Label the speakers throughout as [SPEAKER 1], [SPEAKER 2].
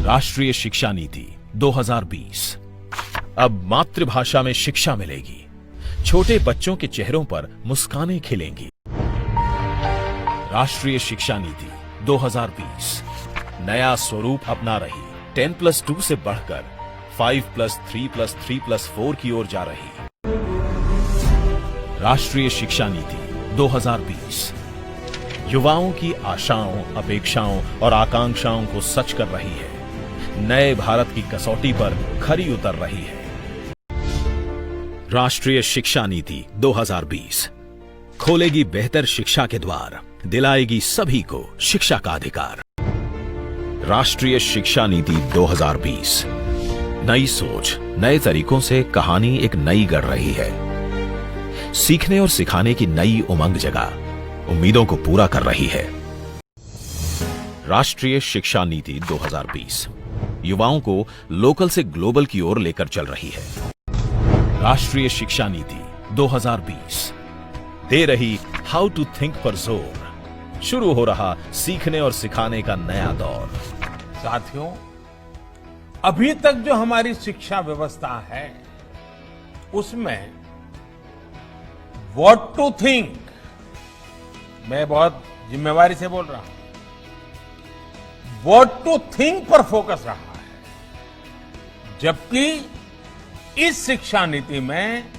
[SPEAKER 1] राष्ट्रीय शिक्षा नीति 2020। अब मातृभाषा में शिक्षा मिलेगी, छोटे बच्चों के चेहरों पर मुस्कानें खिलेंगी। राष्ट्रीय शिक्षा नीति 2020 नया स्वरूप अपना रही 10+2 से बढ़कर 5+3+3+4 की ओर जा रही। राष्ट्रीय शिक्षा नीति 2020 युवाओं की आशाओं, अपेक्षाओं और आकांक्षाओं को सच कर रही है, नए भारत की कसौटी पर खरी उतर रही है। राष्ट्रीय शिक्षा नीति 2020 खोलेगी बेहतर शिक्षा के द्वार, दिलाएगी सभी को शिक्षा का अधिकार। राष्ट्रीय शिक्षा नीति 2020 नई सोच, नए तरीकों से कहानी एक नई गढ़ रही है। सीखने और सिखाने की नई उमंग जगा उम्मीदों को पूरा कर रही है। राष्ट्रीय शिक्षा नीति 2020 युवाओं को लोकल से ग्लोबल की ओर लेकर चल रही है। राष्ट्रीय शिक्षा नीति 2020 दे रही हाउ टू थिंक पर जोर। शुरू हो रहा सीखने और सिखाने का नया दौर।
[SPEAKER 2] साथियों, अभी तक जो हमारी शिक्षा व्यवस्था है उसमें व्हाट टू थिंक, मैं बहुत जिम्मेवारी से बोल रहा हूं, व्हाट टू थिंक पर फोकस रहा है, जबकि इस शिक्षा नीति में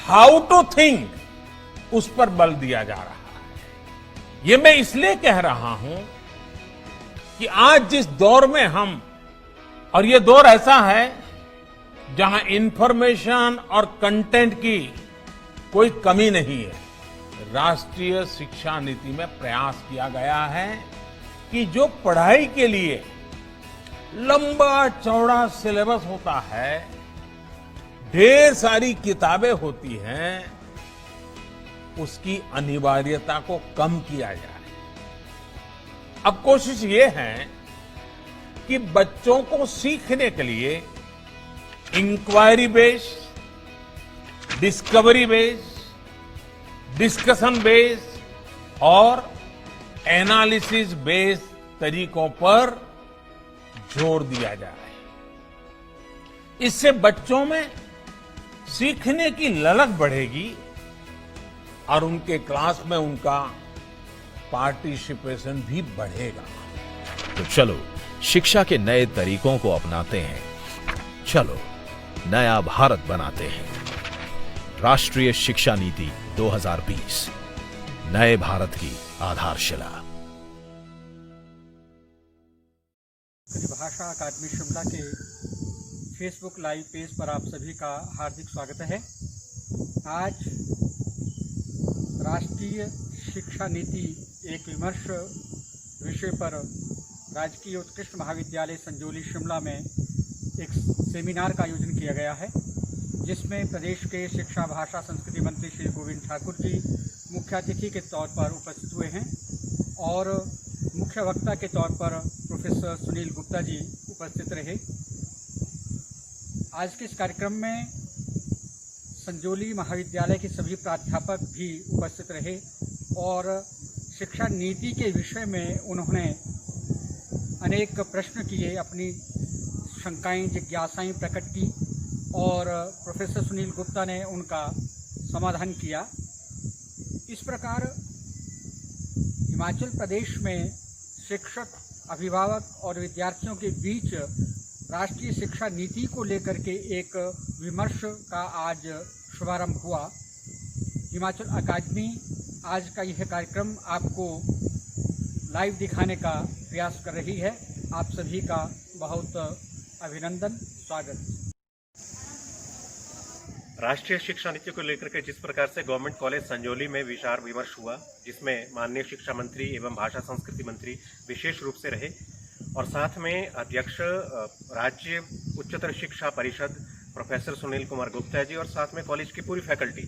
[SPEAKER 2] हाउ टू थिंक उस पर बल दिया जा रहा है। ये मैं इसलिए कह रहा हूं कि आज जिस दौर में हम, और ये दौर ऐसा है जहां इंफॉर्मेशन और कंटेंट की कोई कमी नहीं है, राष्ट्रीय शिक्षा नीति में प्रयास किया गया है कि जो पढ़ाई के लिए लंबा चौड़ा सिलेबस होता है, ढेर सारी किताबें होती हैं, उसकी अनिवार्यता को कम किया जाए। अब कोशिश ये है कि बच्चों को सीखने के लिए inquiry based, discovery based, discussion based और एनालिसिस बेस्ड तरीकों पर जोर दिया जा रहा है। इससे बच्चों में सीखने की ललक बढ़ेगी और उनके क्लास में उनका पार्टिसिपेशन भी बढ़ेगा।
[SPEAKER 1] तो चलो शिक्षा के नए तरीकों को अपनाते हैं, चलो नया भारत बनाते हैं। राष्ट्रीय शिक्षा नीति 2020 नए भारत की आधारशिला।
[SPEAKER 3] भाषा अकादमी शिमला के फेसबुक लाइव पेज पर आप सभी का हार्दिक स्वागत है। आज राष्ट्रीय शिक्षा नीति एक विमर्श विषय पर राजकीय उत्कृष्ट महाविद्यालय संजौली शिमला में एक सेमिनार का आयोजन किया गया है, जिसमें प्रदेश के शिक्षा, भाषा, संस्कृति मंत्री श्री गोविंद ठाकुर जी मुख्य अतिथि के तौर पर उपस्थित हुए हैं और मुख्य वक्ता के तौर पर प्रोफेसर सुनील गुप्ता जी उपस्थित रहे। आज के इस कार्यक्रम में संजौली महाविद्यालय के सभी प्राध्यापक भी उपस्थित रहे और शिक्षा नीति के विषय में उन्होंने अनेक प्रश्न किए, अपनी शंकाएं, जिज्ञासाएं प्रकट की और प्रोफेसर सुनील गुप्ता ने उनका समाधान किया। इस प्रकार हिमाचल प्रदेश में शिक्षक, अभिभावक और विद्यार्थियों के बीच राष्ट्रीय शिक्षा नीति को लेकर के एक विमर्श का आज शुभारंभ हुआ। हिमाचल अकादमी आज का यह कार्यक्रम आपको लाइव दिखाने का प्रयास कर रही है। आप सभी का बहुत अभिनंदन, स्वागत।
[SPEAKER 4] राष्ट्रीय शिक्षा नीति को लेकर के जिस प्रकार से गवर्नमेंट कॉलेज संजौली में विचार विमर्श हुआ, जिसमें माननीय शिक्षा मंत्री एवं भाषा संस्कृति मंत्री विशेष रूप से रहे और साथ में अध्यक्ष राज्य उच्चतर शिक्षा परिषद प्रोफेसर सुनील कुमार गुप्ता जी और साथ में कॉलेज की पूरी फैकल्टी,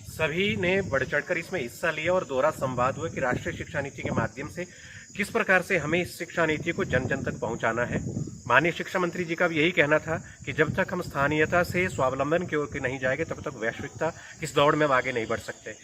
[SPEAKER 4] सभी ने बढ़ चढ़कर इसमें हिस्सा लिया और दोहरा संवाद हुआ कि राष्ट्रीय शिक्षा नीति के माध्यम से किस प्रकार से हमें इस शिक्षा नीति को जन जन तक पहुंचाना है। माननीय शिक्षा मंत्री जी का भी यही कहना था कि जब तक हम स्थानीयता से स्वावलंबन की ओर नहीं जाएंगे तब तक वैश्विकता इस दौड़ में हम आगे नहीं बढ़ सकते।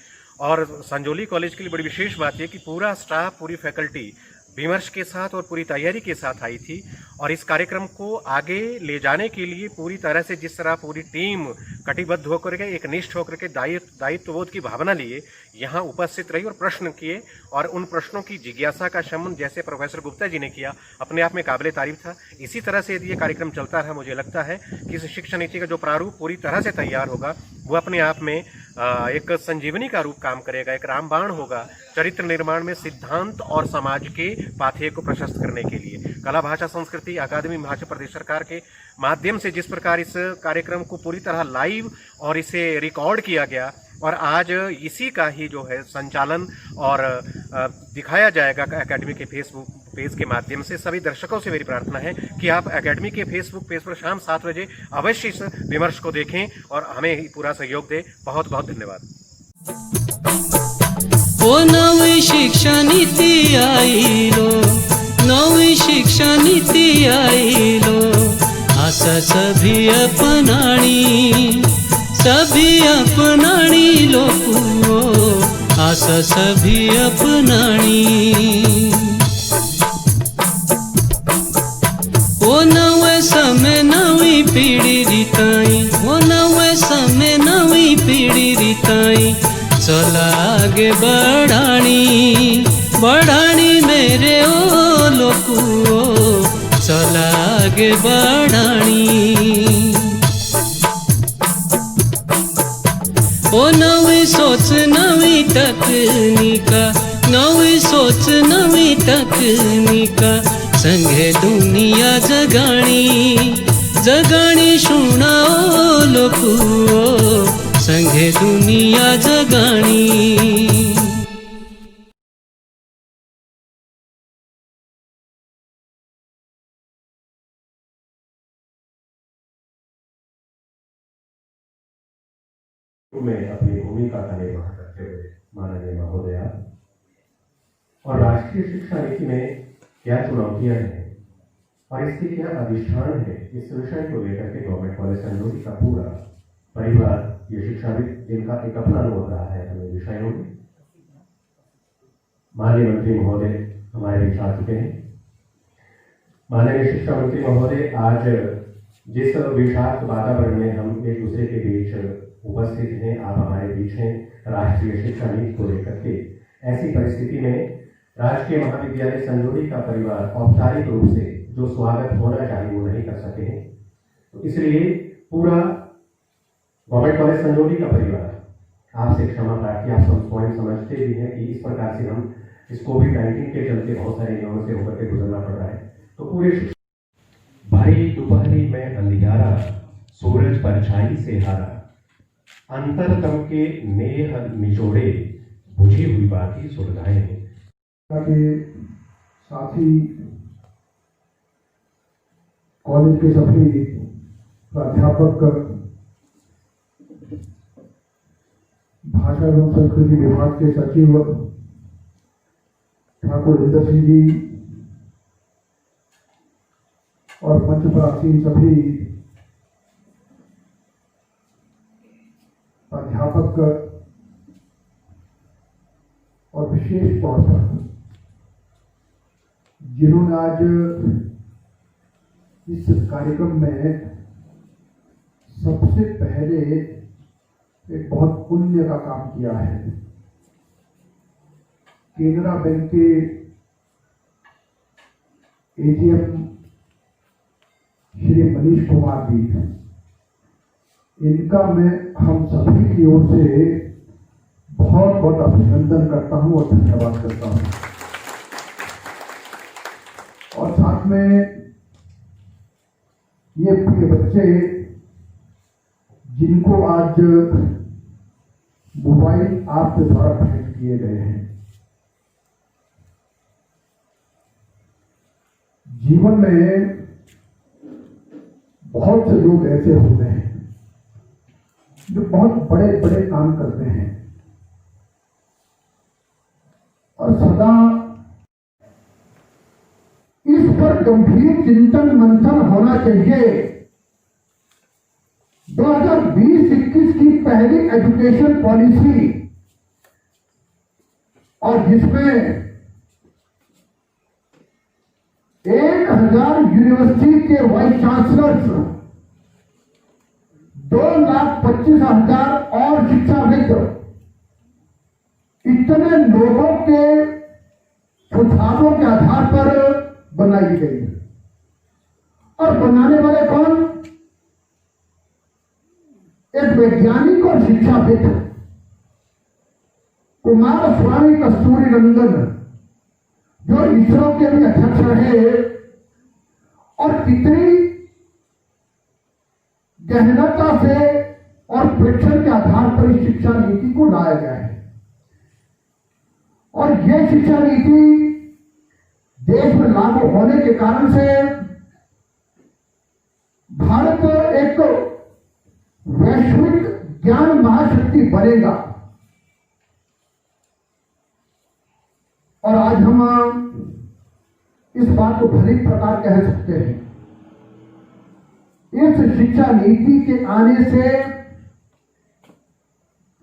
[SPEAKER 4] और संजौली कॉलेज के लिए बड़ी विशेष बात यह कि पूरा स्टाफ, पूरी फैकल्टी विमर्श के साथ और पूरी तैयारी के साथ आई थी और इस कार्यक्रम को आगे ले जाने के लिए पूरी तरह से जिस तरह पूरी टीम कटिबद्ध होकर के एक निष्ठ होकर के दायित्वबोध की भावना लिए यहाँ उपस्थित रही और प्रश्न किए और उन प्रश्नों की जिज्ञासा का शमन जैसे प्रोफेसर गुप्ता जी ने किया अपने आप में काबिले तारीफ था। इसी तरह से यदि ये कार्यक्रम चलता रहा मुझे लगता है कि इस शिक्षा नीति का जो प्रारूप पूरी तरह से तैयार होगा वो अपने आप में एक संजीवनी का रूप काम करेगा, एक रामबाण होगा चरित्र निर्माण में सिद्धांत और समाज के पाथेय को प्रशस्त करने के लिए। कला भाषा संस्कृति अकादमी महाराष्ट्र प्रदेश सरकार के माध्यम से जिस प्रकार इस कार्यक्रम को पूरी तरह लाइव और इसे रिकॉर्ड किया गया और आज इसी का ही जो है संचालन और दिखाया जाएगा एकेडमी के फेसबुक पेज के माध्यम से। सभी दर्शकों से मेरी प्रार्थना है कि आप एकेडमी के फेसबुक पेज पर शाम 7 बजे अवश्य इस विमर्श को देखें और हमें पूरा सहयोग दें। बहुत बहुत धन्यवाद।
[SPEAKER 5] ओ नवी शिक्षा नीति आईलो, नवी शिक्षा नीति आईलो, आशा सभी अपनाणी लोको, आशा सभी अपनाणी। ओ नवे समय नवी पीढ़ी रीताई, ओ नवे समय नवी पीढ़ी रीताई, चला आगे बढ़ानी बढ़ानी मेरे ओ लोको, चला आगे बढ़ानी। ओ नवी सोच नवी तकनीका, नवी सोच नवी तकनीका, संगे दुनिया जगाणी जगाणी सुनाओ लोको, संगे दुनिया जगाणी।
[SPEAKER 6] में अपनी भूमिका का निर्वाह करते हुए माननीय महोदया और राष्ट्रीय शिक्षा नीति में क्या चुनौतियां हैं, परिस्थितियां अधिष्ठान है, इस विषय को लेकर के गवर्नमेंट कॉलेज संजौली का पूरा परिवार ये शिक्षाविद जिनका एक अपना अनुभव रहा है हमें विषयों में। माननीय मंत्री महोदय हमारे बीच आ चुके हैं। माननीय शिक्षा मंत्री महोदय, आज जिस विषाक्त वातावरण में हम एक दूसरे के बीच उपस्थित हैं, आप हमारे बीच हैं राष्ट्रीय शिक्षा नीति को लेकर के, ऐसी परिस्थिति में राजकीय महाविद्यालय संजौली का परिवार औपचारिक रूप से जो स्वागत होना चाहिए वो नहीं कर सके हैं। तो इसलिए पूरा गवर्नमेंट कॉलेज संजौली का परिवार आपसे क्षमा प्रार्थी। आप सब स्वयं समझते भी हैं कि इस प्रकार से हम इस कोविड-19 के चलते बहुत सारे नियमों से होकर के गुजरना पड़ रहा है। तो पूरे भारी दोपहरी में अंधियारा, सूरज परछाई से हारा, अंतरतम के नेह निचोड़े, बुझी हुई बाकी सुलझाए हैं।
[SPEAKER 7] के साथी कॉलेज के सभी प्राध्यापक, भाषा एवं संस्कृति विभाग के सचिव ठाकुर इंद्र सिंह जी और मंच पर आसीन सभी प्राध्यापक और विशेष तौर पर जिन्होंने आज इस कार्यक्रम में सबसे पहले एक बहुत पुण्य का काम किया है। केनरा बैंक के एजीएम श्री मनीष कुमार जी, इनका मैं हम सभी की ओर से बहुत बहुत अभिनंदन करता हूं और धन्यवाद करता हूं। और साथ में ये बच्चे जिनको आज मोबाइल आपके द्वारा भेंट किए गए हैं, जीवन में बहुत से लोग ऐसे होते हैं जो बहुत बड़े बड़े काम करते हैं और सदा इस पर गंभीर चिंतन मंथन होना चाहिए। 2020-21 की पहली एजुकेशन पॉलिसी और जिसमें 1000 यूनिवर्सिटी के वाइस चांसलर्स, 2,25,000 और शिक्षाविद, इतने लोगों के सुझावों के आधार पर बनाई गई। और बनाने वाले कौन? एक वैज्ञानिक और शिक्षाविद कुमारस्वामी कस्तूरीरंगन, जो इसरो के भी अध्यक्ष रहे, और कितनी गहनता से और परीक्षण के आधार पर इस शिक्षा नीति को लाया गया है। और यह शिक्षा नीति देश में लागू होने के कारण से भारत एक वैश्विक ज्ञान महाशक्ति बनेगा। और आज हम इस बात को भली प्रकार कह सकते हैं, इस शिक्षा नीति के आने से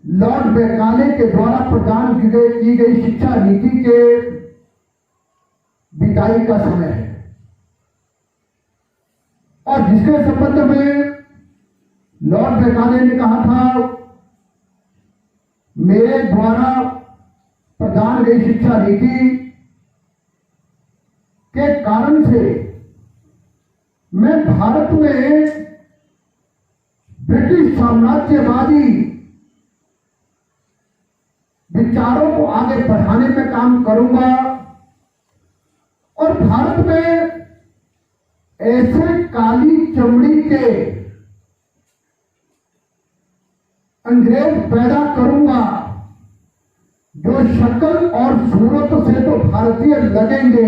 [SPEAKER 7] लॉर्ड मैकाले के द्वारा प्रदान की गई शिक्षा नीति के विदाई का समय है। और जिसके संबंध में लॉर्ड मैकाले ने कहा था, मेरे द्वारा प्रदान गई शिक्षा नीति के कारण से मैं भारत में ब्रिटिश साम्राज्यवादी विचारों को आगे बढ़ाने में काम करूंगा और भारत में ऐसे काली चमड़ी के अंग्रेज पैदा करूंगा जो शक्ल और सूरत से तो भारतीय लगेंगे,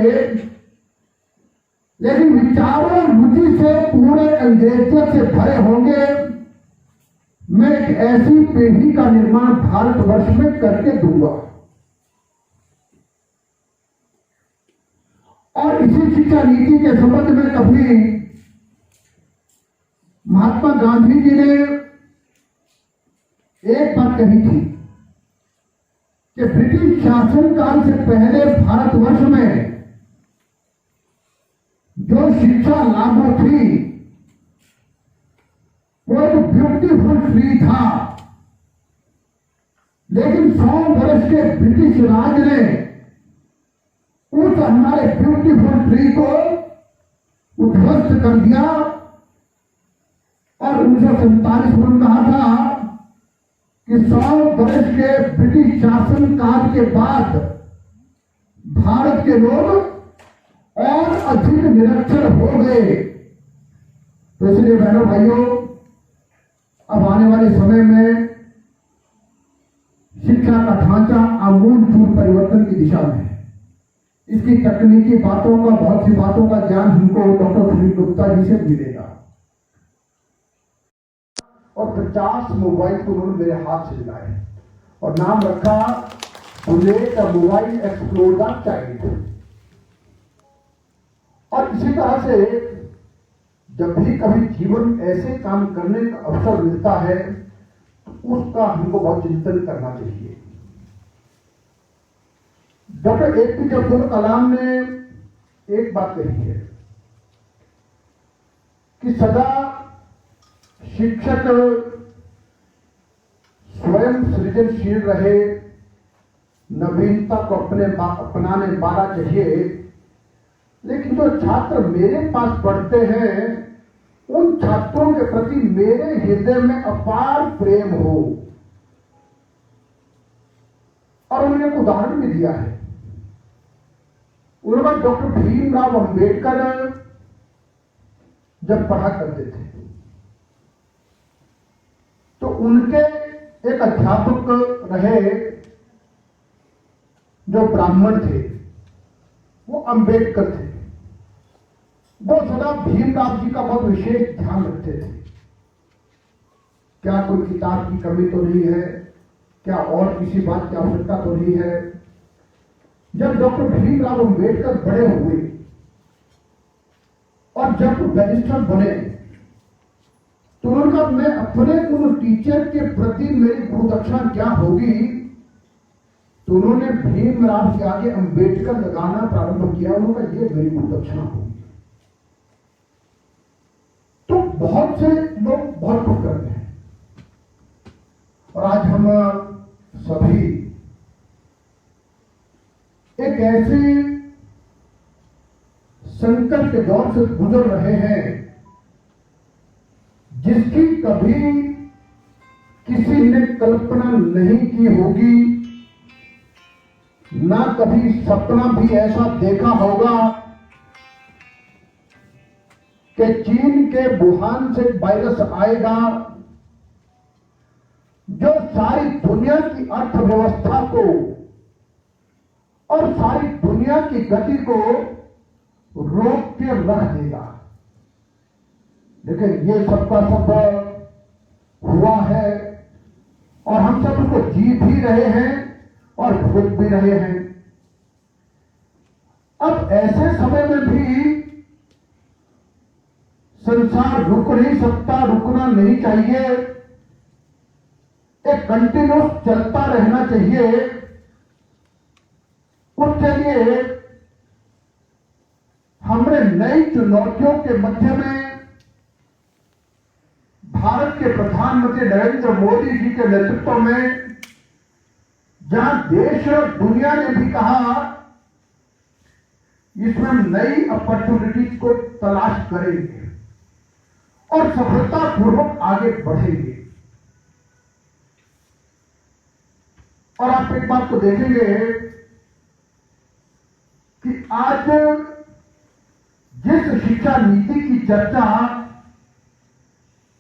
[SPEAKER 7] लेकिन विचारों रुचि से पूरे अंग्रेजों से भरे होंगे। मैं एक ऐसी पीढ़ी का निर्माण भारतवर्ष में करके दूंगा। और इसी शिक्षा नीति के संबंध में कभी महात्मा गांधी जी ने एक बात कही थी कि ब्रिटिश शासनकाल से पहले भारतवर्ष में जो शिक्षा लागू थी वो एक ब्यूटीफुल ट्री था, लेकिन 100 वर्ष के ब्रिटिश राज ने उस हमारे ब्यूटीफुल ट्री को उध्वस्त कर दिया। और 1947 में कहा था कि 100 वर्ष के ब्रिटिश शासन काल के बाद भारत के लोग और अधिक निरक्षर हो गए। तो इसलिए बहनों भाइयों, अब आने वाले समय में शिक्षा का ढांचा आमूल परिवर्तन की दिशा में है। इसकी तकनीकी बातों का, बहुत सी बातों का ज्ञान हमको डॉक्टर सुनील गुप्ता जी से मिलेगा। और 50 मोबाइल को उन्होंने मेरे हाथ से दिलाए और नाम रखा bullet mobile explore the child. और इसी तरह से जब भी कभी जीवन ऐसे काम करने का अवसर मिलता है तो उसका हमको बहुत चिंतन करना चाहिए। डॉक्टर APJ अब्दुल कलाम ने एक बात कही है कि सदा शिक्षक स्वयं सृजनशील रहे, नवीनता को अपनाने वाला चाहिए, लेकिन जो छात्र मेरे पास पढ़ते हैं उन छात्रों के प्रति मेरे हृदय में अपार प्रेम हो। और उन्होंने एक उदाहरण भी दिया है। उन्होंने डॉक्टर भीमराव अंबेडकर जब पढ़ा करते थे तो उनके एक अध्यापक रहे जो ब्राह्मण थे, वो अंबेडकर थे। वो सदा भीमराव जी का बहुत विशेष ध्यान रखते थे। क्या कोई किताब की कमी तो नहीं है, क्या और किसी बात की आवश्यकता तो नहीं है। जब डॉक्टर भीमराव अंबेडकर बड़े हुए और जब बैरिस्टर बने तो उनका मैं अपने उन टीचर के प्रति मेरी गुरुदक्षिणा क्या होगी, तो उन्होंने भीमराव के आगे अंबेडकर लगाना प्रारंभ किया। उन्होंने ये मेरी दक्षिणा होगी। तो बहुत से लोग बहुत कुछ करते हैं और आज हम सभी एक ऐसे संकट के दौर से गुजर रहे हैं जिसकी कभी किसी ने कल्पना नहीं की होगी, ना कभी सपना भी ऐसा देखा होगा कि चीन के वुहान से वायरस आएगा जो सारी दुनिया की अर्थव्यवस्था को और सारी दुनिया की गति को रोक के रख देगा। लेकिन ये सबका सब हुआ है और हम सब उसको जी भी रहे हैं और भुगत भी रहे हैं। अब ऐसे समय में भी संसार रुक नहीं सकता, रुकना नहीं चाहिए, एक कंटिन्यूस चलता रहना चाहिए। उसके लिए हमने नई चुनौतियों के मध्य में भारत के प्रधानमंत्री नरेंद्र मोदी जी के नेतृत्व में, जहां देश और दुनिया ने भी कहा इसमें हम नई अपॉर्चुनिटीज को तलाश करेंगे और सफलतापूर्वक आगे बढ़ेंगे। और आप एक बात को देखेंगे कि आज जिस शिक्षा नीति की चर्चा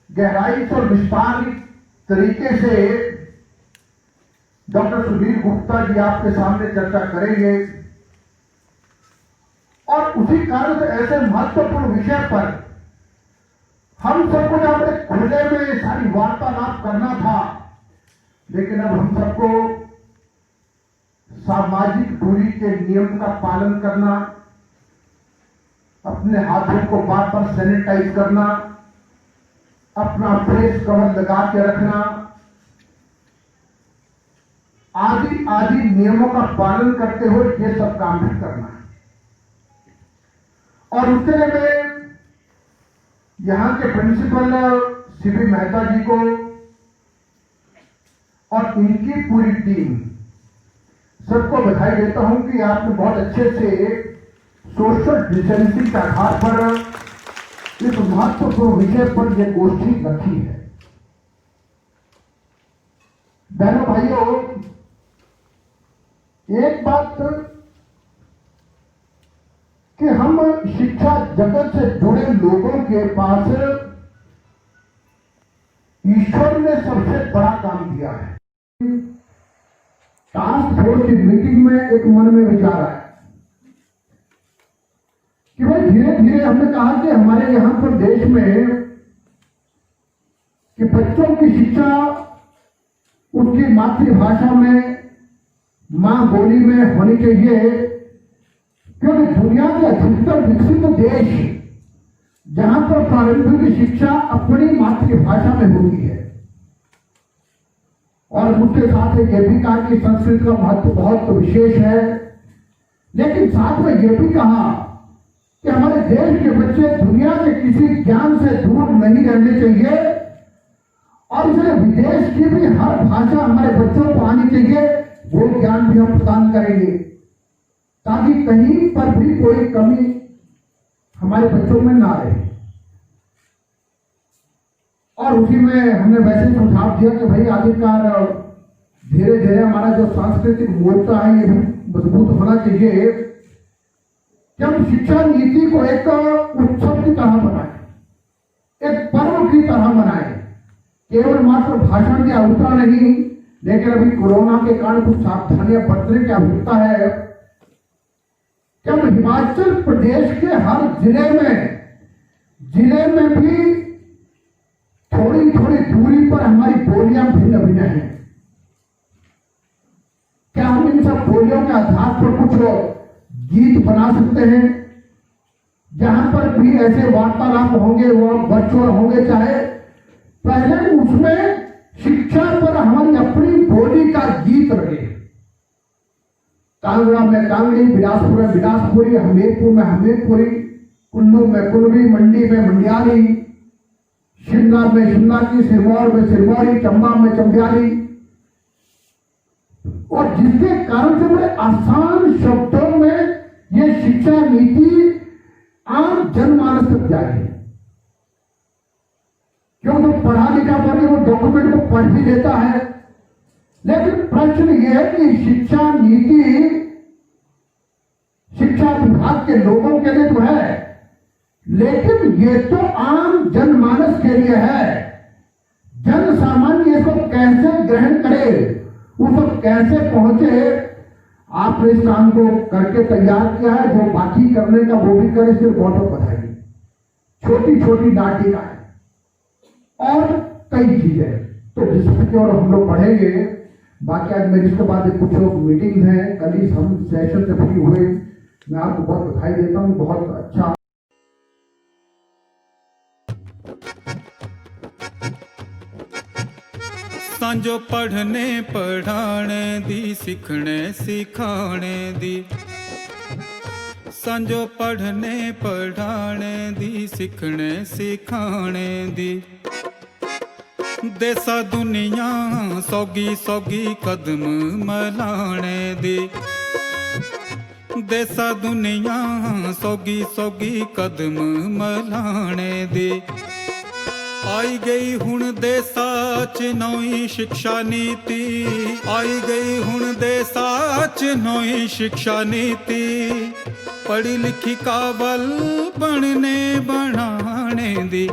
[SPEAKER 7] गहराई और विस्तारित तरीके से डॉक्टर सुधीर गुप्ता जी आपके सामने चर्चा करेंगे और उसी कारण से ऐसे महत्वपूर्ण विषय पर हम सबको जहां बड़े खुले में सारी वार्तालाप करना था, लेकिन अब हम सबको सामाजिक दूरी के नियम का पालन करना, अपने हाथों को बार बार सैनिटाइज करना, अपना फेस कवर लगा के रखना, आदि आदि नियमों का पालन करते हुए ये सब काम भी करना है। और उसके लिए मैं यहां के प्रिंसिपल सीबी मेहता जी को और इनकी पूरी टीम सबको बधाई देता हूं कि आपने बहुत अच्छे से सोशल डिस्टेंसिंग के आधार पर इस महत्वपूर्ण विषय पर यह गोष्ठी रखी है। बहनों भाइयों, एक बात कि हम शिक्षा जगत से जुड़े लोगों के पास ईश्वर ने सबसे बड़ा काम दिया है। टास्क फोर्स की मीटिंग में एक मन में विचार आया कि भाई धीरे धीरे हमने कहा कि हमारे यहां पर देश में कि बच्चों की शिक्षा उनकी मातृभाषा में, मां बोली में होनी चाहिए, क्योंकि दुनिया के अधिकतर विकसित देश जहां पर प्रारंभिक शिक्षा अपनी मातृभाषा में होती है। और उसके साथ यह भी कहा कि संस्कृत का महत्व बहुत विशेष है, लेकिन साथ में यह भी कहा कि हमारे देश के बच्चे दुनिया के किसी ज्ञान से दूर नहीं रहने चाहिए और इसलिए विदेश की भी हर भाषा हमारे बच्चों को आनी चाहिए। वो ज्ञान भी हम प्रदान करेंगे ताकि कहीं पर भी कोई कमी हमारे बच्चों में ना रहे। और उसी में हमने वैसे सुझाव दिया कि भाई आखिरकार धीरे धीरे हमारा जो सांस्कृतिक मोर्चा है ये भी मजबूत होना चाहिए कि हम शिक्षा नीति को एक उत्सव की तरह बनाए, एक पर्व की तरह बनाए, केवल मात्र भाषण की आवश्यकता नहीं, लेकिन अभी कोरोना के कारण कुछ सावधानियां बरतने की आवश्यकता है कि हम हिमाचल प्रदेश के हर जिले में भी थोड़ी थोड़ी दूरी पर हमारी बोलियां भिन्न भिन्न हैं। क्या हम इन सब बोलियों के आधार पर कुछ गीत बना सकते हैं जहां पर भी ऐसे वार्तालाप होंगे, वो वर्चुअल होंगे, चाहे पहले उसमें शिक्षा पर हमारी अपनी बोली का गीत रहे। कांगड़ा में कांगड़ी, बिलासपुर में बिलासपुरी, हमीरपुर में हमीरपुरी, कुल्लू में कुल्लवी, मंडी में मंडियाली, शिमला में शिमलाकी, सिरमौर में सिरमौरी, चंबा में चंबियाली। और जिसके कारण से बड़े आसान शब्दों में ये शिक्षा नीति आम जनमानस तक जाए, क्योंकि वो पढ़ा लिखा पढ़े वो डॉक्यूमेंट को पढ़ भी लेता है। लेकिन प्रश्न यह है कि शिक्षा नीति शिक्षा विभाग के लोगों के लिए तो है, लेकिन ये तो आम जनमानस के लिए है। जन सामान्य इसको कैसे ग्रहण करे, उसको कैसे पहुंचे, आपने इस काम को करके तैयार किया है। जो बाकी करने का वो भी करे, सिर्फ बहुत बधाई। छोटी छोटी नाटिका है और कई चीजें, तो जिसकी और हम लोग पढ़ेंगे। बाकी आज मेरी इसके बाद कुछ मीटिंग्स हैं, कल ही हम सेशन से फ्री हुए। मैं आपको बहुत बधाई देता हूँ, बहुत अच्छा।
[SPEAKER 8] सांजो पढ़ने पढ़ाने दी, सिखने सिखाने दी। सांजो पढ़ने पढ़ाने दी, सिखने सिखाने दी। देसा दुनिया सौगी सौगी कदम मलाने दी। देसा दुनिया सौगी सौगी कदम मलाने दी। आई गई हुण देसा च नवी शिक्षा नीति, आई गई हुण देसा च नवी शिक्षा नीति। पढ़ी लिखी काबल बनने बनाने दी।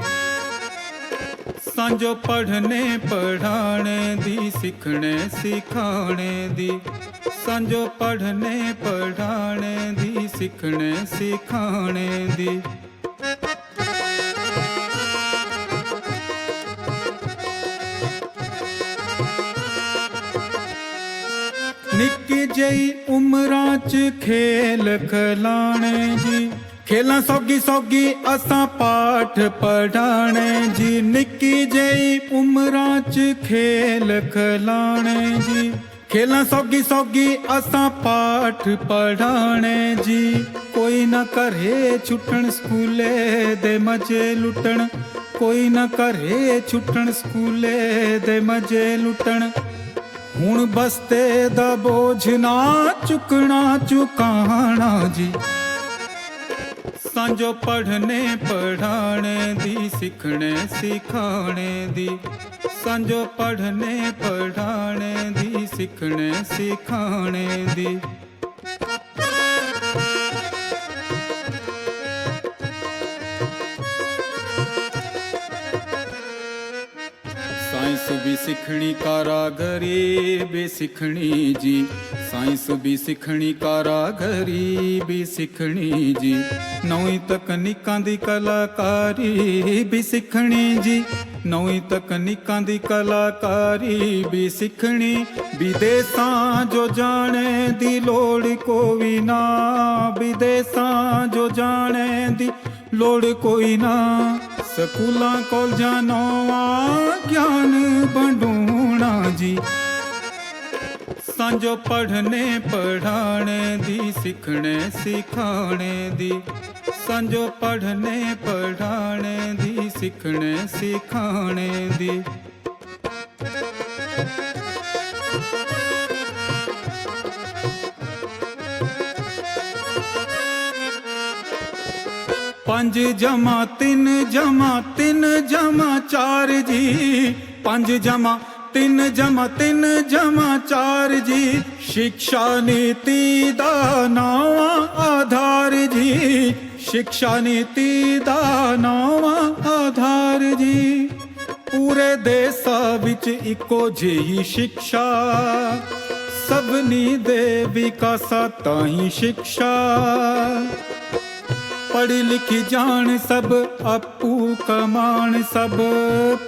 [SPEAKER 8] सांजो पढ़ने पढ़ाने दी, सिखने सिखाने दी। सांजो पढ़ने पढ़ाने दी, सिखने सिखाने दी। निक्की जई उमरां च खेल खलाने जी। खेलां सौगी सौगी असां पाठ पढ़ाने जी। निक्की जई उमरां च खेल खलाने जी। खेलां सौगी सौगी असां पाठ पढ़ाने जी। कोई ना करे छुट्टन स्कूले दे मजे लुटण। कोई ना करे छुट्टन स्कूले दे मजे लुटण। हुण बस्ते दा बोझ ना चुकना चुकाना जी। सांजो पढ़ने पढ़ाने दी, सिखने सिखाने दी। सांजो पढ़ने पढ़ाने दी, सिखने सिखाने दी। साइंस भी सिखनी, कारागरी भी सिखनी जी। साइंस भी सिखनी, कारागरी भी सिखनी जी। नवीं तकनीकां दी कलाकारी भी सिखनी जी। नवीं तकनीकां दी कलाकारी भी सिखनी। विदेसां जो जाने दी लोड़ कोई ना। विदेसां जो जाने दी लोड़ कोई ना। स्कूलां कॉलेजां नौवां ज्ञान बंडूणा जी। सांजो पढ़ने पढ़ाने दी, सिखने सिखाने दी। सांजो पढ़ने पढ़ाने दी, सिखने सिखाने दी। पंज जमा तीन जमा तीन जमा चार जी। पंज जमा तीन जमा तीन जमा चार जी। शिक्षा नीति दा नवा आधार जी। शिक्षा नीति दा नवा आधार जी। पूरे देशा विच इको जेही शिक्षा। सबनी दे विकासा ताही शिक्षा। पढ़ी लिखी जान सब अप्पू कमान सब।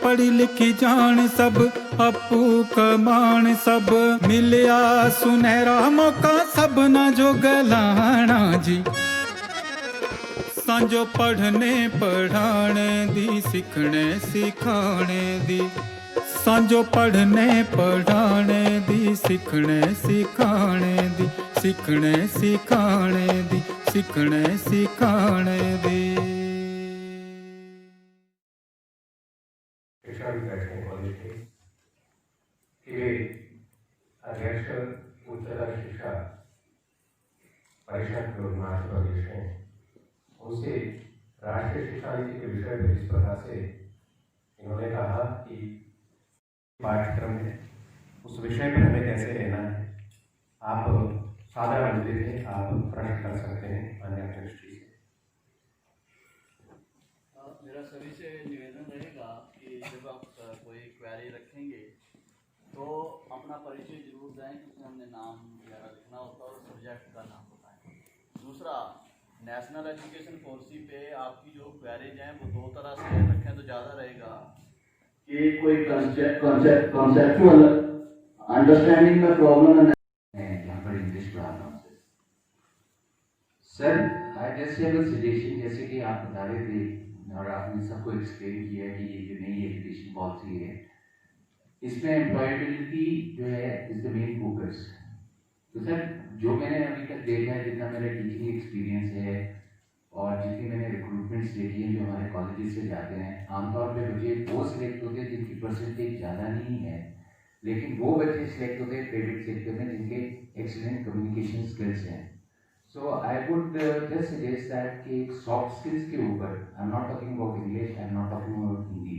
[SPEAKER 8] पढ़ी लिखी जान सब अप्पू कमान सब। मिलिया सुनहरा मौका सब ना जो गलाना जी। सांजो पढ़ने पढ़ाने दी, सिखने सिखाने दी। सांजो पढ़ने पढ़ाने दी, सिखने सिखाने दी। सिखणे सिखाणे दी सिखणे सिखाणे दी।
[SPEAKER 6] शिक्षा विद्यार्थी कॉलेज के अध्यक्ष उच्चतर शिक्षा परिषद के उत्तर प्रदेश हैं, उनसे राष्ट्रीय शिक्षा नीति के विषय पर इस प्रकार से इन्होंने कहा कि पाठ्यक्रम है उस विषय पर हमें कैसे रहना है। आप सादा मंत्री थे, आप प्रश्न कर सकते हैं अन्य दृष्टि से।
[SPEAKER 9] मेरा सभी से निवेदन रहेगा कि जब आप कोई क्वेरी रखेंगे तो अपना परिचय जरूर दें, क्योंकि हमने नाम वगैरह लिखना होता है और सब्जेक्ट का नाम होता है। दूसरा, नेशनल एजुकेशन पॉलिसी पे आपकी जो क्वेरीज हैं वो 2 तरह से रखें तो ज़्यादा रहेगा कि कोई कॉन्सेप्चुअल अंडरस्टैंडिंग में प्रॉब्लम है यहाँ पर इंग्लिश पढ़ाना है। Sir, I just have a suggestion, जैसे कि आप बता रहे थे और आपने सबको एक्सप्लेन किया कि ये जो नई एजुकेशन पॉलिसी है इसमें एम्प्लॉयबिलिटी जो है इज द मेन फोकस। तो सर, जो मैंने अभी तक देखा है, जितना मेरा टीचिंग एक्सपीरियंस है और जितनी मैंने रिक्रूटमेंट्स देखी हैं जो हमारे कॉलेजेस से जाते हैं, आमतौर पे बच्चे वो सिलेक्ट होते हैं जिनकी परसेंटेज ज़्यादा नहीं है, लेकिन वो बच्चे सिलेक्ट होते हैं प्राइवेट सेक्टर में जिनके एक्सीलेंट कम्युनिकेशन स्किल्स हैं। So I would just suggest that कि सॉफ्ट स्किल्स के ऊपर, I am not talking about English, I am not talking about Hindi,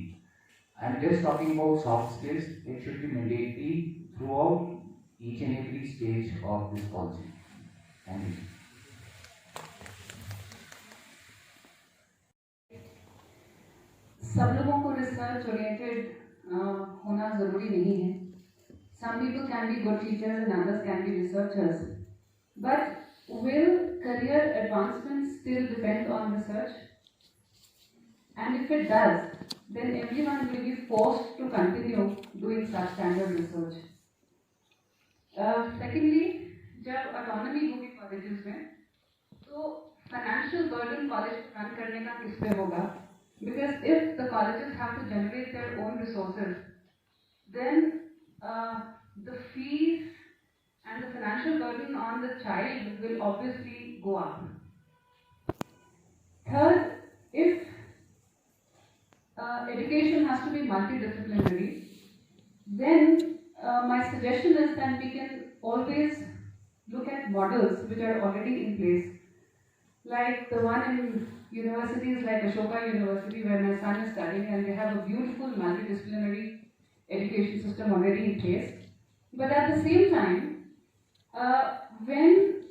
[SPEAKER 9] I am just talking about soft skills, it should be mandatory throughout each and every stage of this policy. Thank you.
[SPEAKER 10] सब लोगों को research oriented होना जरूरी नहीं है। Some people can be good teachers and others can be researchers. But will career advancement still depend on research? And if it does, then everyone will be forced to continue doing such kind of research. Secondly, जब autonomy होगी colleges में तो financial burden college run करने का किस पे होगा? Because if the colleges have to generate their own resources, then the fees and the financial burden on the child will obviously go up. Third, if education has to be multidisciplinary, then my suggestion is that we can always look at models which are already in place, like the one in universities like Ashoka University where my son is studying, and they have a beautiful multidisciplinary education system already in place. But at the same time, when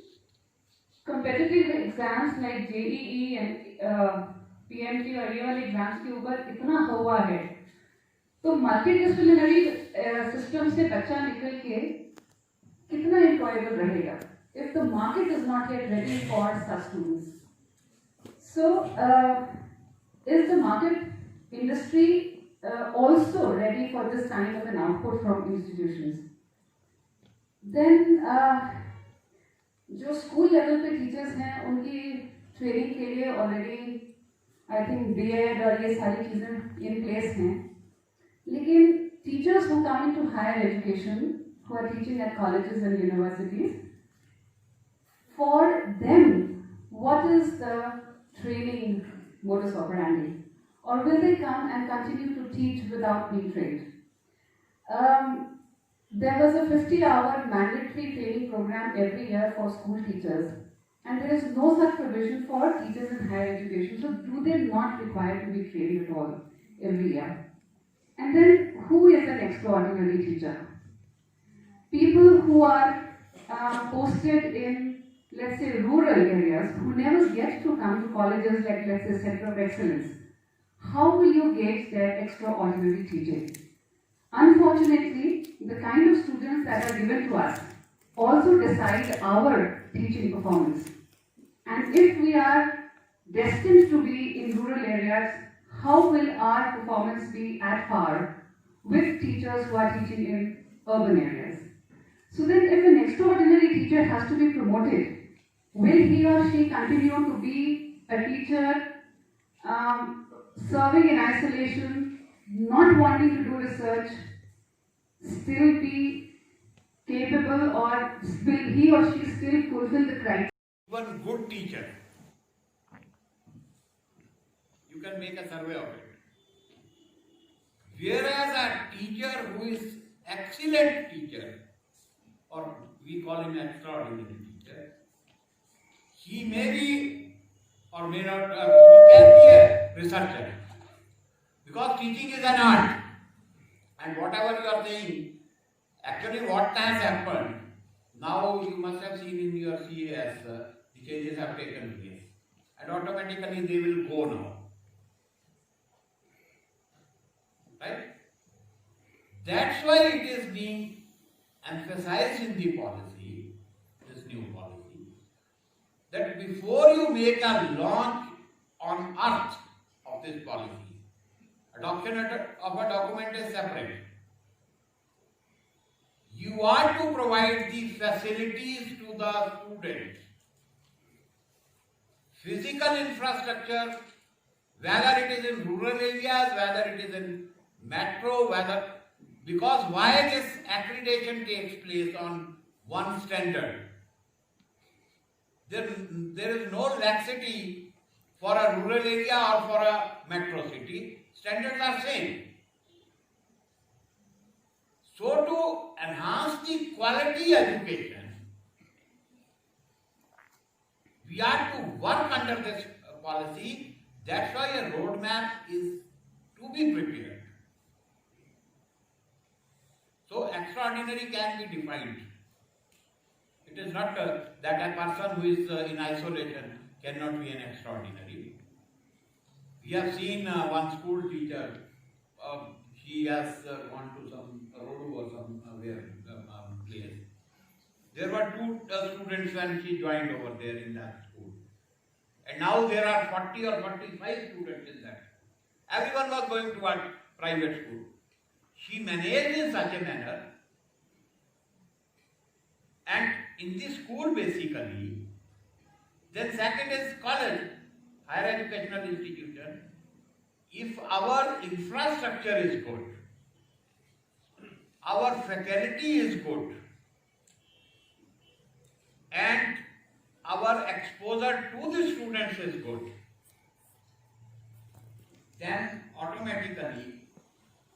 [SPEAKER 10] competitive exams like JEE and PMT और ये वाले exams के ऊपर इतना हुआ है, तो multidisciplinary system से बच्चा निकल के कितना एम्प्लॉयबल रहेगा if the market is not yet ready for such students? So, is the market industry also ready for this kind of an output from institutions? Then, जो स्कूल लेवल पे teachers हैं उनकी ट्रेनिंग के लिए already I think BEd और ये सारी चीज़ें इन प्लेस हैं, लेकिन teachers who come into higher education, who are teaching at colleges and universities, for them, what is the training modus operandi? Or will they come and continue to teach without being trained? There was a 50-hour mandatory training program every year for school teachers, and there is no such provision for teachers in higher education. So do they not require to be trained at all every year? And then, who is an extraordinary teacher? People who are posted in, let's say, rural areas, who never get to come to colleges like, let's say, Center of Excellence. How will you gauge their extraordinary teaching? Unfortunately, the kind of students that are given to us also decide our teaching performance. And if we are destined to be in rural areas, how will our performance be at par with teachers who are teaching in urban areas? So then, if an extraordinary teacher has to be promoted, will he or she continue to be a teacher serving in isolation, not wanting to do research, still be capable or will he or she still fulfill the criteria?
[SPEAKER 11] One good teacher, you can make a survey of it. Whereas a teacher who is excellent teacher, or we call him extraordinary teacher, he may be or may not, he can be a researcher. Because teaching is an art. And whatever you are saying, actually what has happened, now you must have seen in your CAS, the changes have taken place. And automatically they will go now. Right? That's why it is being emphasized in the policy, this new policy, that before you make a launch on earth of this policy, adoption of a document is separate. You are to provide the facilities to the students. Physical infrastructure, whether it is in rural areas, whether it is in metro, because why this accreditation takes place on one standard? There is no laxity for a rural area or for a metro city. Standards are same. So to enhance the quality education, we are to work under this policy. That's why a roadmap is to be prepared. So extraordinary can be defined. It is not that a person who is in isolation cannot be an extraordinary. We have seen one school teacher, she has gone to some road or some place. There were 2 students when she joined over there in that school. And now there are 40 or 45 students in that school. Everyone was going to a private school. She managed in such a manner, and in the school basically, then second is college, higher educational institution. If our infrastructure is good, our faculty is good, and our exposure to the students is good, then automatically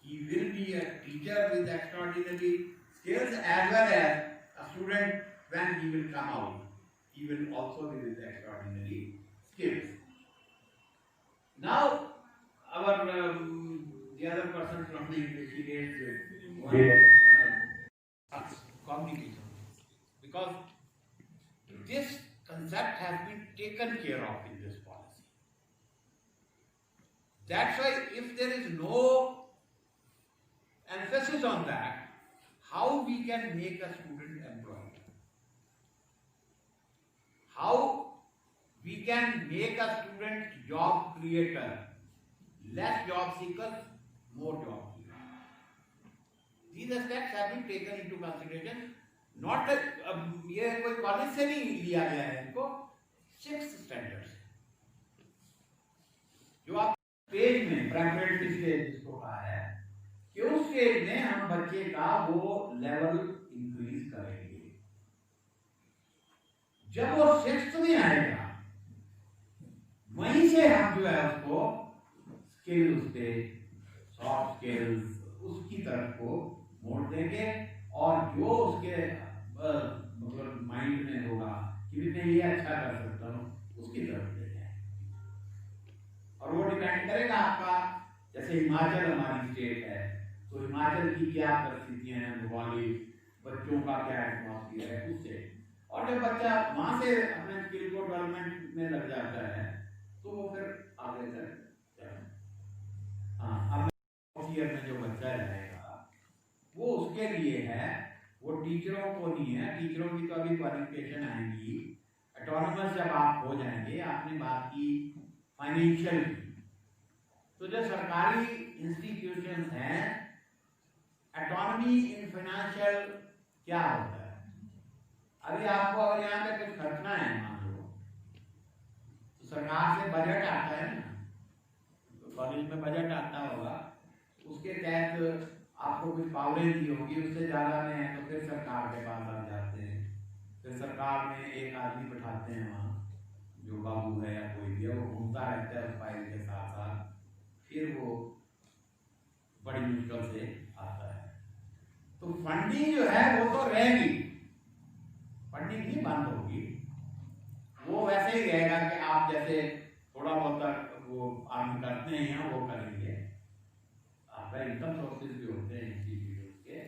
[SPEAKER 11] he will be a teacher with extraordinary skills, as well as a student when he will come out, he will also be with extraordinary skills. Now, our the other person from the investigate communication, because this concept has been taken care of in this policy. That's why if there is no emphasis on that, how we can make a student employed? How we can make a student job creator? Less job seekers, more job seekers. These aspects have been taken into consideration. Not that ये कोई college से नहीं लिया गया है इनको, 6th standards जो आप स्टेज में प्रेपरेटरी स्टेज जिसको कहा है कि उस स्टेज में हम बच्चे का वो लेवल इंक्रीज करेंगे. जब वो 6th में आएगा, वहीं से हम जो है उसको स्किल्स पे, सॉफ्ट स्किल्स, उसकी तरफ को मोड़ देंगे, और जो उसके मतलब माइंड में होगा कि मैं ये अच्छा कर सकता हूँ, उसकी तरफ ले जाएंगे. और वो डिपेंड करेगा आपका, जैसे हिमाचल हमारी स्टेट है, तो हिमाचल की क्या परिस्थितियां हैं, भौगोलिक, बच्चों का क्या एटमॉस्फेयर है, उससे. और जब बच्चा वहां से अपने स्किल को डेवलपमेंट में लग जाता है, तो वो फिर आगे तक ईयर में जो बच्चा रहेगा वो उसके लिए है, वो टीचरों को नहीं है. टीचरों की तो अभी क्वालिफिकेशन आएंगी, ऑटोनोमस जब आप हो जाएंगे. आपने बात की फाइनेंशियल की, तो जो सरकारी इंस्टीट्यूशन हैं, ऑटोनॉमी इन फाइनेंशियल क्या होता है? अभी आपको अगर यहाँ पे कुछ खर्चना है, मान लो, तो सरकार से बजट आता है ना, तो कॉलेज में बजट आता होगा, उसके तहत आपको कुछ पावरें दी होगी, उससे ज्यादा में है तो फिर सरकार के पास आ जाते हैं। फिर सरकार में एक आदमी बैठाते हैं वहाँ, जो बाबू है या कोई भी है, वो घूमता रहता है उस फाइल के साथ साथ, फिर वो बड़ी मुश्किल से आता है। तो फंडिंग जो है वो तो रहेगी, फंडिंग नहीं बंद होगी, वो वैसे ही रहेगा कि आप जैसे थोड़ा बहुत वो आर्न करते हैं यहाँ वो करेंगे, आपका इनकम सोर्सेज भी होते हैं इंस्टीट्यूट के।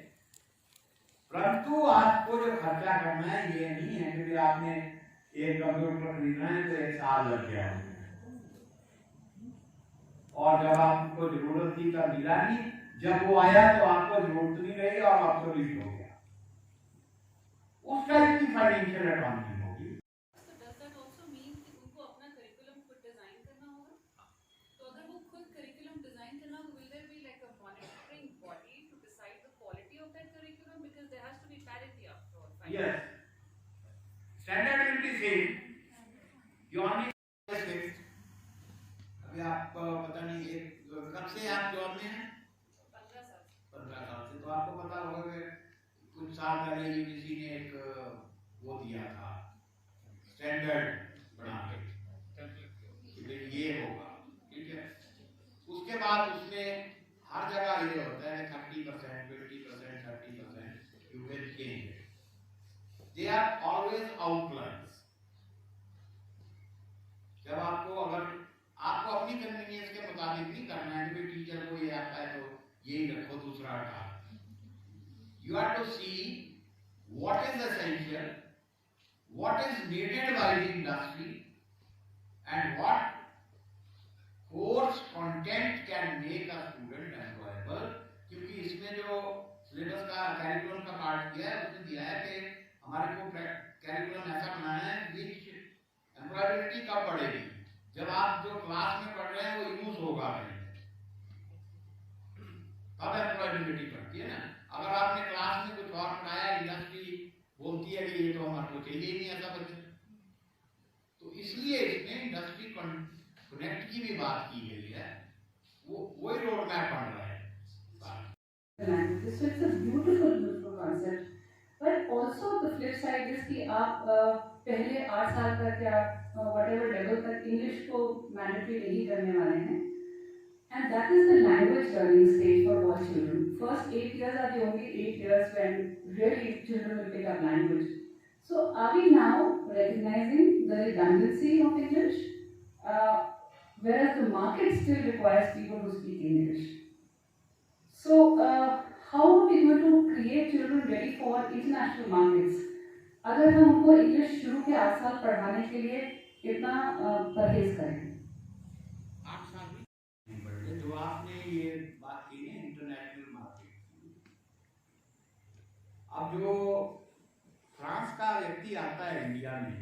[SPEAKER 11] परंतु आपको जो खर्चा करना है ये नहीं है कि आपने एक कंप्यूटर खरीदना है तो 1 साल लग गया और जब आपको जरूरत थी तब मिला नहीं, जब वो आया तो आपको जरूरत नहीं रही और आपको रिलीज हो गया, उस टाइप की फाइनेंशियल अकाउंटिंग होगी। Yes, standard will be same. You only fixed. अभी आप पता नहीं एक कब से आप जॉब में हैं? 15 साल से। तो आपको पता होगा कि कुछ साल पहले यूजीसी ने एक वो दिया था स्टैंडर्ड बना के ये होगा, ठीक है। उसके बाद उसमें हर जगह ये होता है 30%, 20%, 30%, you will change it. They are always outlines. जब आपको अगर आपको अपनी कन्वीनियंस के मुताबिक नहीं करना है कि टीचर को ये आता है तो यही रखो, दूसरा हटा। You have to see what is essential, what is needed by the industry, and what course content can make a student employable. क्योंकि इसमें जो सिलेबस का कैरिकुलम का पार्ट दिया है उसने दिया है कि हमारे को कैरिकुलम ऐसा बनाना है विच एम्प्लॉयबिलिटी कब बढ़ेगी, जब आप जो क्लास में पढ़ रहे हैं वो यूज होगा तब एम्प्लॉयबिलिटी बढ़ती है ना। अगर आपने क्लास में कुछ और पढ़ाया, इंडस्ट्री बोलती है कि ये तो हमारे को चाहिए ही नहीं ऐसा बच्चा, तो इसलिए इसमें इंडस्ट्री कनेक्ट की भी बात की गई है, वही रोड मैप बन रहा है।
[SPEAKER 10] So it's a beautiful concept. But also the flip side is कि आप पहले 8 साल तक या whatever level तक इंग्लिश को मैंडेटरी नहीं करने वाले हैं, and that is the language learning stage for all children. First 8 years are the only 8 years when really children will pick up language. So are we now recognizing the redundancy of English, whereas the market still requires people who speak English? So how are we going to create children ready for international markets? अगर हम उनको English शुरू के 8 साल पढ़ाने के लिए कितना परहेज करें?
[SPEAKER 11] 8 साल नहीं पढ़े, जो आपने ये बात की है इंटरनेशनल मार्केट। अब जो फ्रांस का व्यक्ति आता है इंडिया में,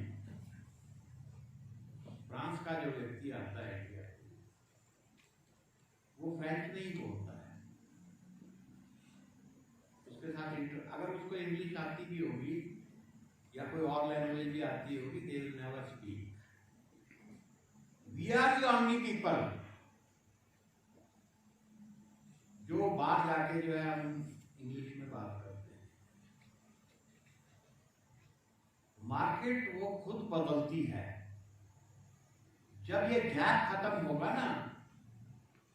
[SPEAKER 11] फ्रांस का जो व्यक्ति आता है इंडिया में, वो फ्रेंच नहीं बोलता है, उसके साथ अगर उसको इंग्लिश आती भी होगी या कोई और लैंग्वेज भी आती होगी, they will never speak. We are the only people जो बाहर जाके जो है हम इंग्लिश में बात करते हैं। मार्केट वो खुद बदलती है। जब ये गैप खत्म होगा ना,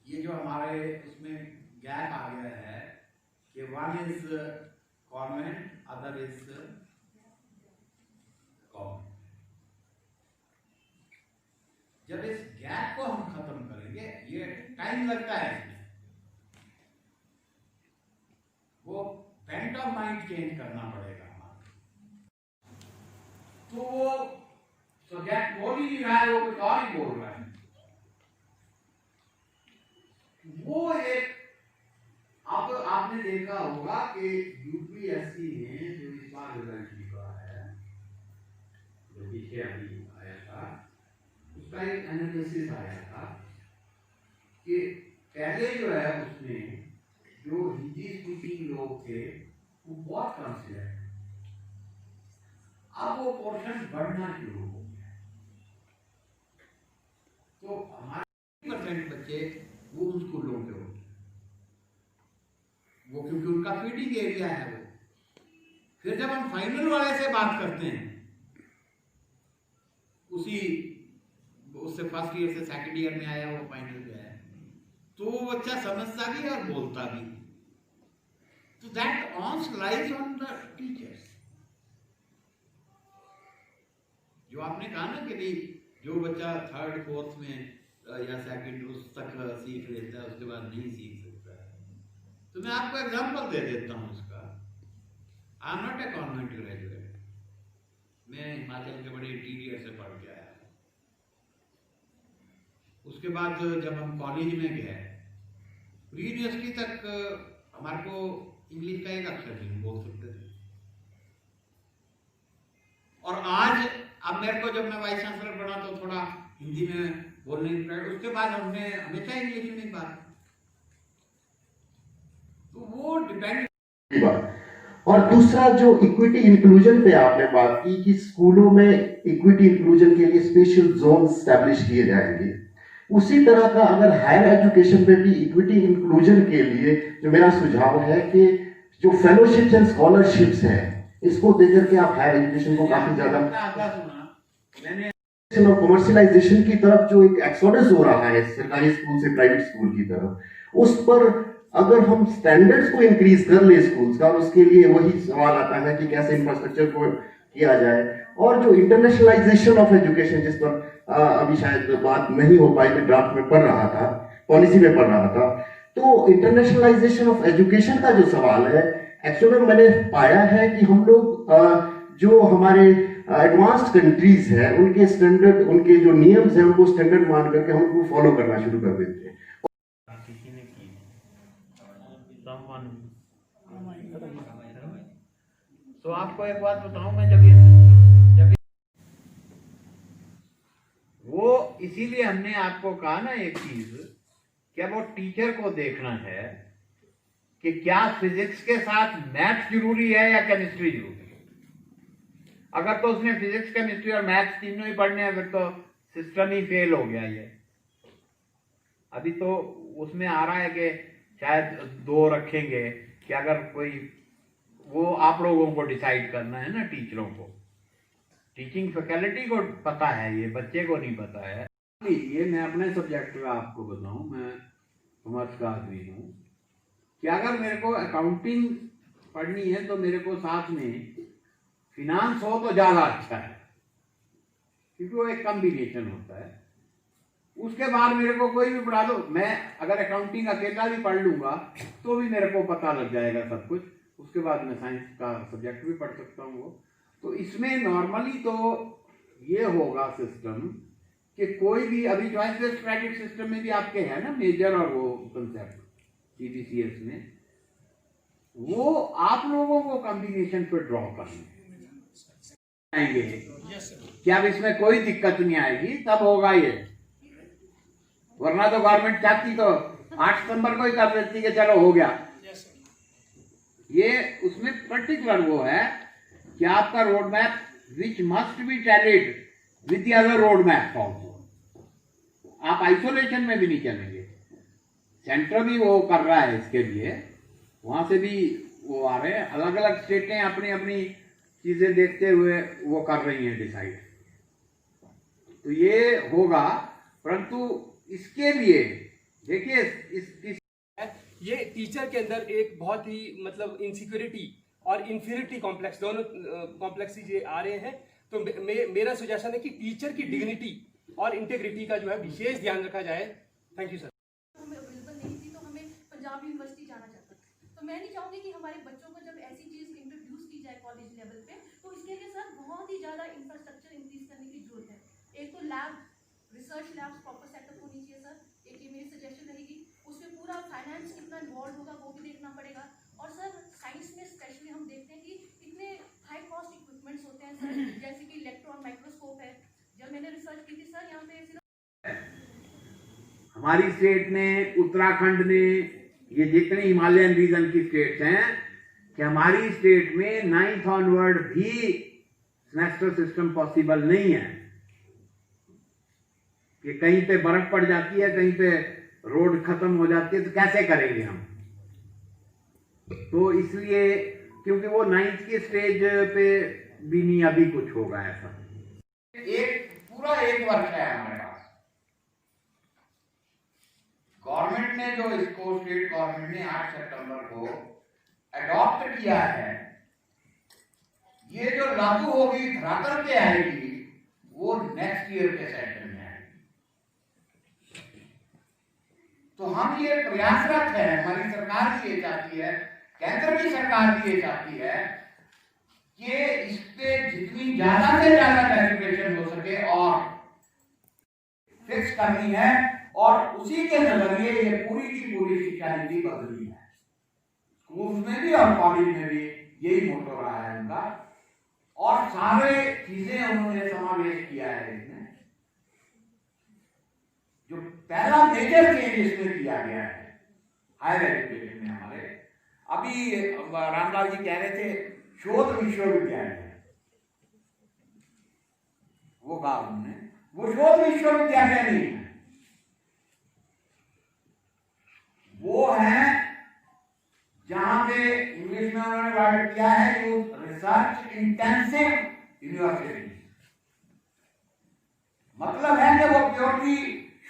[SPEAKER 11] ये जो हमारे उसमें गैप आ गया है कि one is government, other is government, जब इस गैप को हम खत्म करेंगे, ये टाइम लगता है इसमें, वो बेंट ऑफ माइंड चेंज करना पड़ेगा हमारा। तो वो सब्जेक्ट बोल ही नहीं रहा है, वो कुछ और ही बोल रहा है। वो एक आपने देखा होगा कि यूपीएससी ने जो इस बार रिजल्ट निकाला है, जो पीछे अभी आया था, उसका एक एनालिसिस आया था कि पहले जो है उसमें जो हिंदी स्पीकिंग लोग थे वो बहुत कम से है, अब वो पोर्शन बढ़ना शुरू हो गया। तो हमारे 30% बच्चे वो उन स्कूलों के होते हैं, वो क्योंकि उनका फीडिंग एरिया है वो। फिर जब हम फाइनल वाले से बात करते हैं, उससे फर्स्ट ईयर से सेकंड ईयर में आया, वो फाइनल में आया, तो वो बच्चा समझता भी और बोलता भी। तो that onus lies on the teachers. जो आपने कहा ना कि नहीं, जो बच्चा थर्ड फोर्थ में या सेकंड उस तक सीख लेता है, उसके बाद नहीं सीख सकता है। तो मैं आपको एग्जांपल दे देता हूँ उसका। आई am not a convent graduate, मैं हिमाचल के बड़े इंटीरियर से पढ़ के आया। उसके बाद जब हम कॉलेज में गए, प्री यूनिवर्सिटी तक हमारे को इंग्लिश का एक अक्षर नहीं बोल सकते थे। और आज अब मेरे को, जब मैं वाइस चांसलर बना तो थोड़ा हिंदी में बोलने की प्रैक्टिस, उसके बाद हमने हमेशा इंग्लिश में बात। तो वो डिपेंड।
[SPEAKER 6] और दूसरा जो इक्विटी इंक्लूजन पे आपने बात की कि स्कूलों में इक्विटी इंक्लूजन के लिए स्पेशल जोन स्टैब्लिश किए जाएंगे, उसी तरह का अगर हायर एजुकेशन में भी इक्विटी इंक्लूजन के लिए जो मेरा सुझाव है कि जो फेलोशिप्स एंड स्कॉलरशिप्स हैं, इसको देकर के आप हायर एजुकेशन को काफी ज्यादा कमर्शियलाइजेशन की तरफ जो एक एक्सोडस हो रहा है सरकारी स्कूल से प्राइवेट स्कूल की तरफ, उस पर अगर हम स्टैंडर्ड्स को इंक्रीज कर ले स्कूल्स का, उसके लिए वही सवाल आता है कि कैसे इंफ्रास्ट्रक्चर को किया जाए। और जो इंटरनेशनलाइजेशन ऑफ एजुकेशन, जिस पर अभी शायद बात नहीं हो पाई, मैं ड्राफ्ट में पढ़ रहा था, पॉलिसी में पढ़ रहा था, तो इंटरनेशनलाइजेशन ऑफ एजुकेशन का जो सवाल है, एक्चुअली मैंने पाया है कि हम लोग जो हमारे एडवांस्ड कंट्रीज है, उनके स्टैंडर्ड, उनके जो नियम्स हैं, उनको स्टैंडर्ड मान करके हम उनको फॉलो करना शुरू कर देते हैं।
[SPEAKER 11] तो आपको एक बात बताऊं, मैं जब वो, इसीलिए हमने आपको कहा ना एक चीज, क्या वो टीचर को देखना है कि क्या फिजिक्स के साथ मैथ्स जरूरी है या केमिस्ट्री जरूरी है। अगर तो उसने फिजिक्स, केमिस्ट्री और मैथ्स तीनों ही पढ़ने हैं, फिर तो सिस्टम ही फेल हो गया। ये अभी तो उसमें आ रहा है कि शायद 2 रखेंगे, कि अगर कोई, वो आप लोगों को डिसाइड करना है ना, टीचरों को, टीचिंग फैकल्टी को पता है, ये बच्चे को नहीं पता है। ये मैं अपने सब्जेक्ट का आपको बताऊं, मैं कॉमर्स का आदमी हूँ, कि अगर मेरे को अकाउंटिंग पढ़नी है तो मेरे को साथ में फिनांस हो तो ज्यादा अच्छा है, क्योंकि वो एक कॉम्बिनेशन होता है। उसके बाद मेरे को कोई भी पढ़ा दो, मैं अगर अकाउंटिंग अकेला भी पढ़ लूंगा तो भी मेरे को पता लग जाएगा सब कुछ। उसके बाद मैं साइंस का सब्जेक्ट भी पढ़ सकता हूँ। वो तो इसमें नॉर्मली तो ये होगा सिस्टम कि कोई भी, अभी चॉइस बेस्ड क्रेडिट सिस्टम में भी आपके है ना मेजर और वो कंसेप्ट CBCS में, वो आप लोगों को कॉम्बिनेशन पे ड्रॉ करना आएंगे कि अब इसमें कोई दिक्कत नहीं आएगी, तब होगा ये। वरना तो गवर्नमेंट चाहती तो 8 सितंबर को ही कर देती कि चलो हो गया। ये उसमें पर्टिकुलर वो है कि आपका road map which must be tallied with the other road map also. आप आइसोलेशन में भी नहीं चलेंगे। सेंटर भी वो कर रहा है इसके लिए, वहां से भी वो आ रहे हैं। अलग अलग स्टेटें अपनी अपनी चीजें देखते हुए वो कर रही हैं डिसाइड। तो ये होगा, परंतु इसके लिए देखिए इस
[SPEAKER 12] ये टीचर के अंदर एक बहुत ही मतलब इनसिक्योरिटी और इंफीरियरिटी कॉम्प्लेक्स, दोनों कॉम्प्लेक्स ये आ रहे हैं। तो मेरा सुजेशन है कि टीचर की डिग्निटी और इंटेग्रिटी का जो है विशेष ध्यान रखा जाए। Thank you sir.
[SPEAKER 13] हमें अवेलेबल नहीं थी तो हमें पंजाब यूनिवर्सिटी जाना चाहता था। तो मैं नहीं चाहूँगी कि हमारे बच्चों को जब ऐसी चीज़ इंट्रोड्यूस की जाए कॉलेज लेवल पे, तो इसके लिए सर बहुत ही ज़्यादा इंफ्रास्ट्रक्चर इंक्रीज करने की जरूरत है। एक तो lab, research labs proper setup होनी चाहिए सर, एक ये मेरी सजेशन रहेगी। उसमें पूरा फाइनेंस कितना इन्वॉल्व होगा वो भी देखना पड़ेगा। और सर साइंस में स्पेशली हम देखते हैं कि इतने हाई कॉस्ट इक्विपमेंट्स होते हैं सर, जैसे कि इलेक्ट्रॉन माइक्रोस्कोप है। जब मैंने रिसर्च की थी सर, यहाँ पे
[SPEAKER 11] हमारी स्टेट ने, उत्तराखंड ने, ये जितने हिमालयन रीजन की स्टेट्स हैं, कि हमारी स्टेट में 9th ऑनवर्ड भी सेमेस्टर सिस्टम पॉसिबल नहीं है। कि कहीं पे बर्फ पड़ जाती है, कहीं पे रोड खत्म हो जाती है, तो कैसे करेंगे हम? तो इसलिए क्योंकि वो 9th के स्टेज पे भी नहीं अभी कुछ होगा ऐसा। एक पूरा 1 वर्ष है हमारे पास। गवर्नमेंट ने जो इसको, स्टेट गवर्नमेंट ने 8 सितंबर को अडॉप्ट किया है, ये जो लागू होगी धरातल पे आएगी वो नेक्स्ट ईयर के सेशन में आएगी। तो हम ये प्रयासरत है, हमारी सरकार भी ये चाहती है, केंद्र की सरकार भी ये चाहती है कि इस पे जितनी ज्यादा से ज्यादा कैलकुलेशन हो सके और फिक्स करनी है, और उसी के नजरिए ये पूरी की पूरी शिक्षा नीति बदली है। स्कूल में भी और कॉलेज में भी यही मोटो रहा है उनका, और सारे चीजें उन्होंने समावेश किया है इसमें। जो पहला मेजर चेंज इसमें किया गया है हायर एजुकेशन में हमारे, अभी रामलाल जी कह रहे थे शोध विश्वविद्यालय, वो कहा उन्होंने, वो शोध विश्वविद्यालय नहीं है, वो है जहां पे इंग्लिश में उन्होंने वर्ड किया है रिसर्च इंटेंसिव यूनिवर्सिटी। मतलब है कि वो प्योरली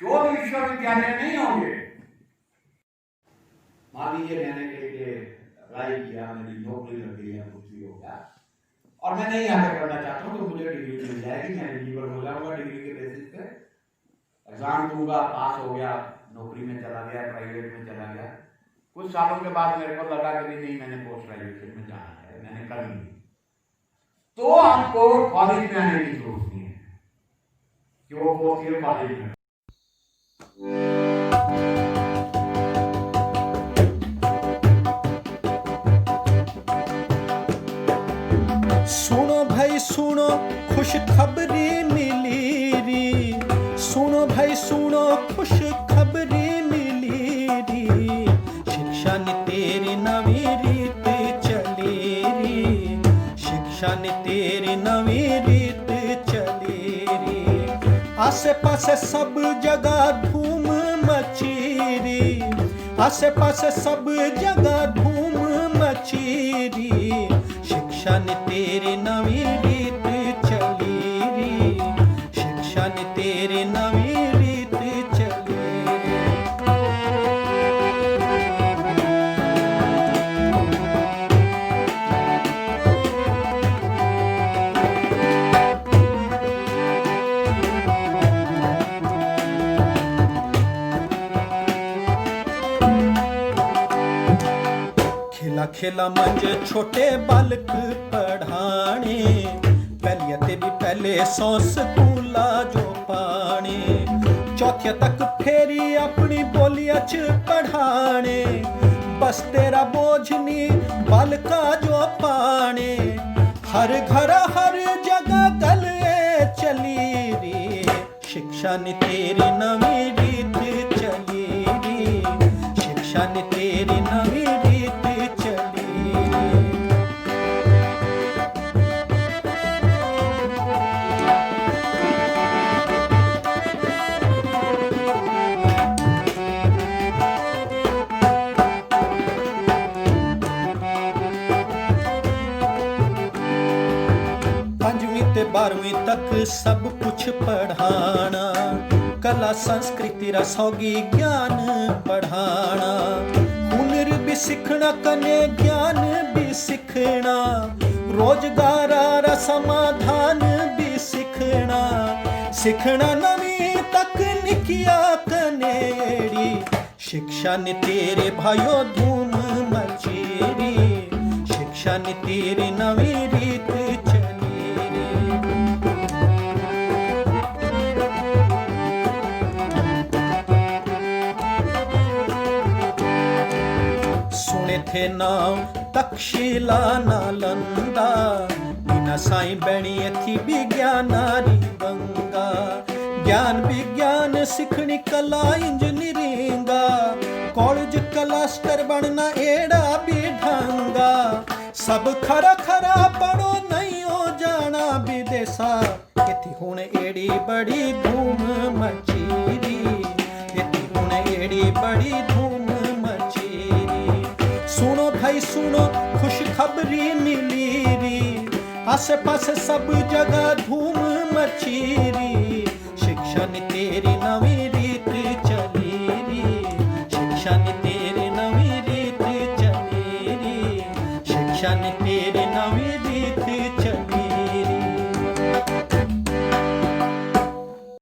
[SPEAKER 11] शोध विश्वविद्यालय नहीं होंगे। मान लीजिए मैंने कहीं ट्राई किया, मेरी नौकरी लग गई है, कुछ भी हो गया, और मैं नहीं आगे करना चाहता हूँ, तो मुझे डिग्री मिल जाएगी, मैं एलिजिबल हो जाऊंगा डिग्री के बेसिस पे, एग्जाम दूंगा, पास हो गया, नौकरी में चला गया, प्राइवेट में चला गया। कुछ सालों के बाद मेरे को लगा कि नहीं मैंने पोस्ट ग्रेजुएशन में जाना है, मैंने कर ली, तो आपको कॉलेज में आने की जरूरत नहीं है कि वो 4th ईयर कॉलेज में।
[SPEAKER 14] सुनो भाई सुनो खुश खबरी मिली री, सुनो भाई सुनो खुश खबरी मिली री, शिक्षा ने तेरी नवी रीत चली री, शिक्षा ने तेरी नवी रीत चली री। आसे पासे सब जगह धूम मची री, आसे पासे सब जगह धूम मची री, शिक्षा ने तेरी नवी रीत चली री, शिक्षा ने तेरी नवी रीत चली री। खिला खिला मंज छोटे बालक पढ़ाने, पहले ते भी पहले 100 स्कूला जो पाने, चौथे तक फेरी अपनी बोलिया च पढ़ाने, बस तेरा बोझ नी बालका जो पाने, हर घर हर जगह गले चली री, शिक्षा ने तेरी नवी रीत चली री, शिक्षा ने तेरी नवी रीत चली री। ते 12वीं तक सब कुछ पढ़ाना, कला संस्कृति रसोगी ज्ञान बढ़ाना, हुनर भी सीखना कने ज्ञान भी सीखना, रोजगार रा समाधान भी सीखना, सीखना नवी तकनीकिया कनेड़ी, शिक्षा ने तेरे भाइयों धूम मचेरी, शिक्षा ने तेरी नवी रीत थे नाम तक्षशिला नालंदा, बिना साई बणी थी विज्ञानारी गंगा, ज्ञान विज्ञान सीखनी कला इंजीनियरिंगा, कॉलेज क्लस्टर बनना एड़ा भी ढंगा, सब खरा खरा पढ़ो नहीं हो जाना विदेशा, इथी हुण एड़ी बड़ी धूम मचीरी, इथी हुण एड़ी बड़ी धूम मचीरी। सुनो भाई भाई सुनो खुशखबरी मिली री, आसे पासे सब जगह धूम मची री। शिक्षा नी तेरी नवी रीत चली री, शिक्षा नी तेरी नवी रीत चली री, शिक्षा नी तेरी नवी रीत चली।